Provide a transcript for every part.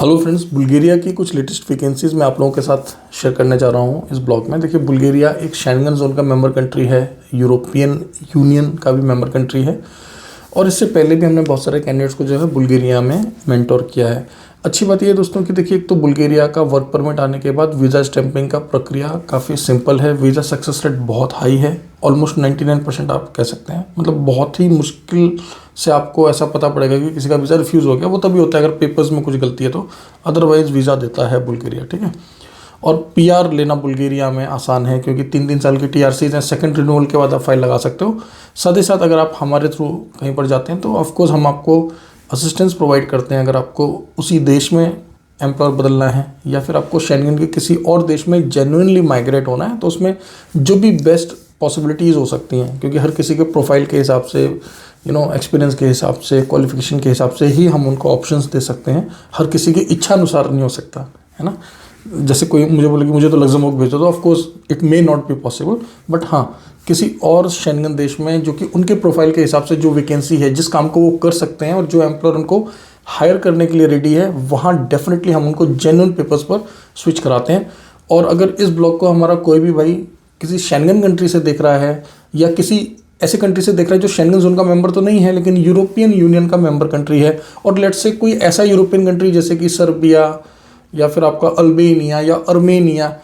Hello friends, Bulgaria की कुछ latest vacancies मैं आप लोगों के साथ शेयर करने जा रहा हूँ इस ब्लॉग में। देखिए, बुल्गारिया एक शेंगन जोन का मेंबर कंट्री है, यूरोपियन यूनियन का भी मेंबर कंट्री है और इससे पहले भी हमने बहुत सारे कैंडिडेट्स को जो है बुल्गारिया में मेंटोर किया है। अच्छी बात यह है दोस्तों कि देखिए, एक तो बुल्गारिया का वर्क परमिट आने के बाद वीज़ा स्टैंपिंग का प्रक्रिया काफ़ी सिंपल है। वीज़ा सक्सेस रेट बहुत हाई है, ऑलमोस्ट 99% आप कह सकते हैं। मतलब बहुत ही मुश्किल से आपको ऐसा पता पड़ेगा कि किसी का वीज़ा रिफ्यूज़ हो गया। वो तभी होता है अगर पेपर्स में कुछ गलती है तो, अदरवाइज़ वीज़ा देता है बुल्गारिया, ठीक है। और पीआर लेना बुल्गारिया में आसान है क्योंकि 3 साल की टीआरसीज़ हैं। सेकंड रिन्यूअल के बाद आप फाइल लगा सकते हो। साथ ही साथ अगर आप हमारे थ्रू कहीं पर जाते हैं तो ऑफकोर्स हम आपको असिस्टेंस प्रोवाइड करते हैं। अगर आपको उसी देश में एम्प्लॉयर बदलना है या फिर आपको शेंगन के किसी और देश में जेन्युइनली माइग्रेट होना है तो उसमें जो भी बेस्ट पॉसिबिलिटीज़ हो सकती हैं, क्योंकि हर किसी के प्रोफाइल के हिसाब से, एक्सपीरियंस के हिसाब से, क्वालिफिकेशन के हिसाब से ही हम उनको ऑप्शंस दे सकते हैं। हर किसी की इच्छा अनुसार नहीं हो सकता, है ना। जैसे कोई मुझे बोले कि मुझे तो लग्जमबर्ग भेजो, तो of course it may not be possible, but हाँ, किसी और शेंगन देश में जो कि उनके प्रोफाइल के हिसाब से जो वैकेंसी है, जिस काम को वो कर सकते हैं और जो एम्प्लॉयर उनको हायर करने के लिए रेडी है, वहाँ डेफिनेटली हम उनको जेन्युइन पेपर्स पर स्विच कराते हैं। और अगर इस ब्लॉग को हमारा कोई भी भाई किसी शेंगन कंट्री से देख रहा है या किसी ऐसे कंट्री से देख रहा है जो शेंगन जोन का मेंबर तो नहीं है लेकिन यूरोपियन यूनियन का मेंबर कंट्री है, और लेट्स से कोई ऐसा यूरोपियन कंट्री जैसे कि सर्बिया या फिर आपका अल्बानिया या अर्मेनिया,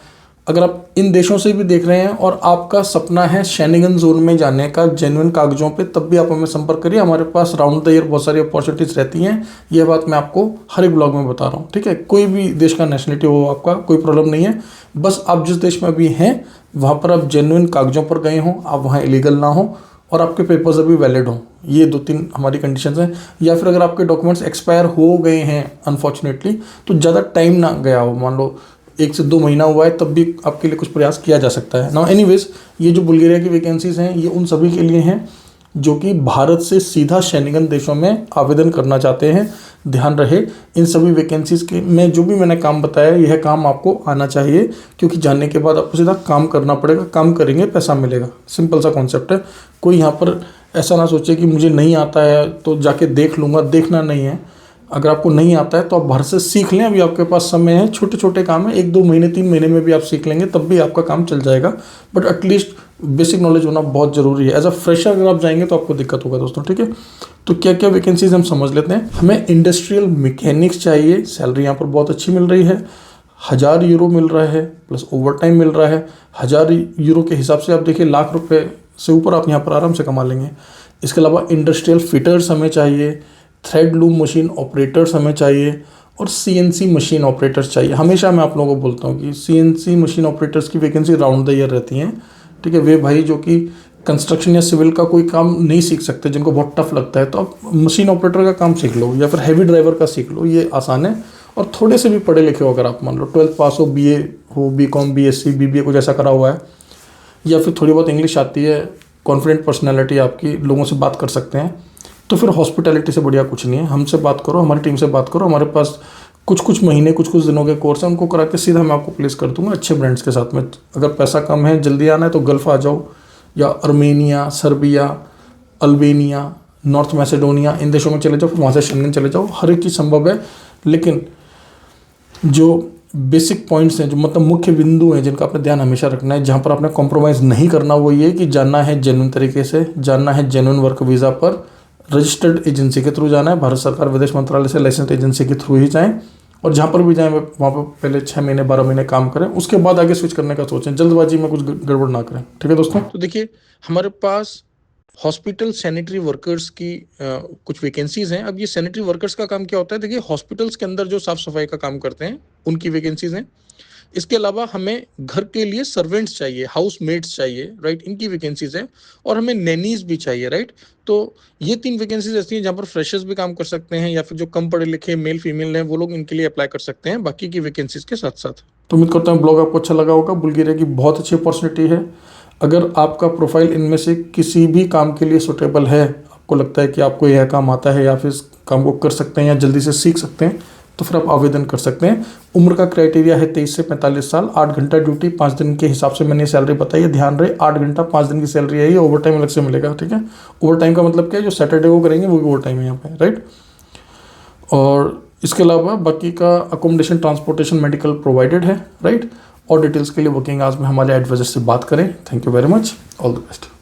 अगर आप इन देशों से भी देख रहे हैं और आपका सपना है शेंगन जोन में जाने का जेन्युइन कागजों पे, तब भी आप हमें संपर्क करिए। हमारे पास राउंड द ईयर बहुत सारी अपॉर्चुनिटीज़ रहती हैं। यह बात मैं आपको हर एक ब्लॉग में बता रहा हूँ, ठीक है। कोई भी देश का नेशनलिटी हो, आपका कोई प्रॉब्लम नहीं है। बस आप जिस देश में अभी हैं वहाँ पर आप जेन्युइन कागजों पर गए हों, आप वहाँ इलीगल ना हो और आपके पेपर्स अभी वैलिड हों। ये 2-3 हमारी कंडीशंस हैं। या फिर अगर आपके डॉक्यूमेंट्स एक्सपायर हो गए हैं अनफॉर्चुनेटली, तो ज़्यादा टाइम ना गया हो, मान लो 1 से 2 महीना हुआ है, तब भी आपके लिए कुछ प्रयास किया जा सकता है। नाउ एनीवेज, ये जो बुल्गारिया की वैकेंसीज़ हैं ये उन सभी के लिए हैं जो कि भारत से सीधा शेंगन देशों में आवेदन करना चाहते हैं। ध्यान रहे, इन सभी वैकेंसीज़ के में जो भी मैंने काम बताया, यह काम आपको आना चाहिए, क्योंकि जानने के बाद आपको सीधा काम करना पड़ेगा। काम करेंगे, पैसा मिलेगा, सिंपल सा कॉन्सेप्ट है। कोई यहाँ पर ऐसा ना सोचे कि मुझे नहीं आता है तो जाके देख लूँगा, देखना नहीं है। अगर आपको नहीं आता है तो आप बाहर से सीख लें, अभी आपके पास समय है। छोटे छोटे काम है, 1-2 महीने 3 महीने में भी आप सीख लेंगे, तब भी आपका काम चल जाएगा। बट एटलीस्ट बेसिक नॉलेज होना बहुत ज़रूरी है। एज अ फ्रेशर अगर आप जाएंगे तो आपको दिक्कत होगा दोस्तों, ठीक है। तो क्या क्या वैकेंसीज हम समझ लेते हैं। हमें इंडस्ट्रियल मैकेनिक्स चाहिए। सैलरी यहाँ पर बहुत अच्छी मिल रही है, 1000 यूरो मिल रहा है, प्लस ओवर टाइम मिल रहा है। 1000 यूरो के हिसाब से आप देखिए, लाख रुपये से ऊपर आप यहाँ पर आराम से कमा लेंगे। इसके अलावा इंडस्ट्रियल फिटर्स हमें चाहिए, थ्रेड लूम मशीन ऑपरेटर्स हमें चाहिए और सीएनसी मशीन ऑपरेटर्स चाहिए। हमेशा मैं आप लोगों को बोलता हूँ कि सीएनसी मशीन ऑपरेटर्स की वैकेंसी राउंड द ईयर रहती हैं, ठीक है। वे भाई जो कि कंस्ट्रक्शन या सिविल का कोई काम नहीं सीख सकते, जिनको बहुत टफ लगता है, तो आप मशीन ऑपरेटर का काम सीख लो या फिर हैवी ड्राइवर का सीख लो, ये आसान है। और थोड़े से भी पढ़े लिखे हो, अगर आप मान लो 12th पास हो, बीए हो, बीकॉम, बीएससी, बीबीए कुछ ऐसा करा हुआ है, या फिर थोड़ी बहुत इंग्लिश आती है, कॉन्फिडेंट पर्सनैलिटी आपकी, लोगों से बात कर सकते हैं, तो फिर हॉस्पिटैलिटी से बढ़िया कुछ नहीं है। हमसे बात करो, हमारी टीम से बात करो। हमारे पास कुछ महीने कुछ दिनों के कोर्स हैं, उनको करा के सीधा मैं आपको प्लेस कर दूंगा अच्छे ब्रांड्स के साथ में। अगर पैसा कम है, जल्दी आना है, तो गल्फ आ जाओ, या Armenia, Serbia, Albania, North Macedonia, इन देशों में चले जाओ, फिर वहाँ से शेंगन चले जाओ। हर एक चीज़ संभव है। लेकिन जो बेसिक पॉइंट्स हैं, जो मतलब मुख्य बिंदु हैं जिनका आपने ध्यान हमेशा रखना है, जहाँ पर आपने कॉम्प्रोमाइज़ नहीं करना, वो ये कि जानना है जेन्युइन तरीके से, जानना है जेन्युइन वर्क वीज़ा पर, रजिस्टर्ड एजेंसी के थ्रू जाना है। भारत सरकार विदेश मंत्रालय से लाइसेंस एजेंसी के थ्रू ही जाएं, और जहाँ पर भी जाएं वहाँ पर पहले 6 महीने 12 महीने काम करें, उसके बाद आगे स्विच करने का सोचें। जल्दबाजी में कुछ गड़बड़ ना करें, ठीक है दोस्तों। तो देखिए, हमारे पास हॉस्पिटल सैनिटरी वर्कर्स की कुछ वैकेंसीज हैं। अब ये सैनिटरी वर्कर्स का काम क्या होता है, देखिए हॉस्पिटल्स के अंदर जो साफ सफाई का काम करते हैं उनकी वैकेंसीज हैं। इसके अलावा हमें घर के लिए सर्वेंट्स चाहिए, हाउस मेड्स चाहिए, राइट, इनकी वैकेंसीज है। और हमें नैनीज भी चाहिए, राइट। तो ये 3 वैकेंसीज ऐसी हैं जहाँ पर फ्रेशर्स भी काम कर सकते हैं, या फिर जो कम पढ़े लिखे मेल फीमेल हैं वो लोग इनके लिए अप्लाई कर सकते हैं, बाकी की वैकेंसीज के साथ साथ। तो उम्मीद करता हूँ ब्लॉग आपको अच्छा लगा होगा। बुल्गारिया की बहुत अच्छी अपॉर्चुनिटी है। अगर आपका प्रोफाइल इनमें से किसी भी काम के लिए सुटेबल है, आपको लगता है कि आपको यह काम आता है या फिर इस काम को कर सकते हैं या जल्दी से सीख सकते हैं, तो फिर आप आवेदन कर सकते हैं। उम्र का क्राइटेरिया है 23 से 45 साल, 8 घंटा ड्यूटी, 5 दिन के हिसाब से मैंने सैलरी बताई है। ध्यान रहे, 8 घंटा 5 दिन की सैलरी है, ये ओवर टाइम अलग से मिलेगा, ठीक है। ओवर टाइम का मतलब क्या है, जो सैटरडे को करेंगे वो भी ओवर टाइम है यहाँ पे, राइट। और इसके अलावा बाकी का अकोमोडेशन, ट्रांसपोर्टेशन, मेडिकल प्रोवाइडेड है, राइट। और डिटेल्स के लिए वर्किंग आवर्स में हमारे एडवाइजर से बात करें। Thank you very much, all the best.